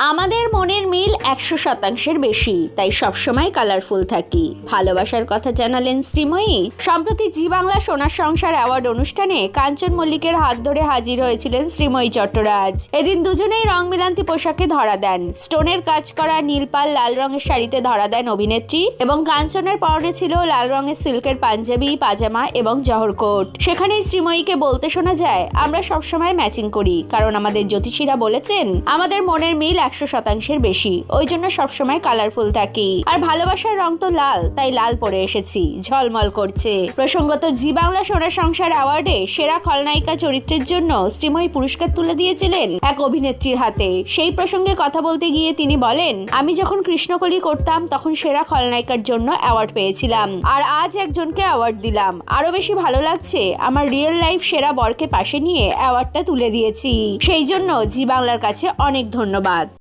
আমাদের মনের মিল 100%-এর বেশি, তাই সবসময় কালারফুল থাকি। ভালোবাসার কথা জানালেন শ্রীময়ী। সম্প্রতি জি বাংলা সোনার সংসার অ্যাওয়ার্ড অনুষ্ঠানে কাঞ্চন মল্লিকের হাত ধরে হাজির হয়েছিলেন শ্রীময়ী চট্টরাজ। এদিন দুজনেই রং মিলান্তি পোশাকে ধরা দেন। স্টোনের কাজ করা নীলপাল লাল রঙের শাড়িতে ধরা দেন অভিনেত্রী এবং কাঞ্চনের পরনে ছিল লাল রঙের সিল্কের পাঞ্জাবি, পাজামা এবং জহর কোট। সেখানেই শ্রীময়ীকে বলতে শোনা যায়, আমরা সবসময় ম্যাচিং করি, কারণ আমাদের জ্যোতিষীরা বলেছেন আমাদের মনের মিল 100%-এর বেশি, ওই জন্য সবসময় কালারফুল থাকি। আর ভালোবাসার রং তো লাল, তাই লাল পরে এসেছি, ঝলমল করছে। প্রসঙ্গত জি বাংলা সোনার সংসার অ্যাওয়ার্ডে সেরা খলনায়িকা চরিত্রের জন্য শ্রীময়ী পুরস্কার তুলে দিয়েছিলেন এক অভিনেত্রীর হাতে। সেই প্রসঙ্গে কথা বলতে গিয়ে তিনি বলেন, আমি যখন কৃষ্ণকলি করতাম তখন সেরা খলনায়িকার জন্য অ্যাওয়ার্ড পেয়েছিলাম, আর আজ একজনকে অ্যাওয়ার্ড দিলাম। আরো বেশি ভালো লাগছে, আমার রিয়েল লাইফ সেরা বরকে পাশে নিয়ে অ্যাওয়ার্ডটা তুলে দিয়েছি। সেই জন্য জি বাংলার কাছে অনেক ধন্যবাদ।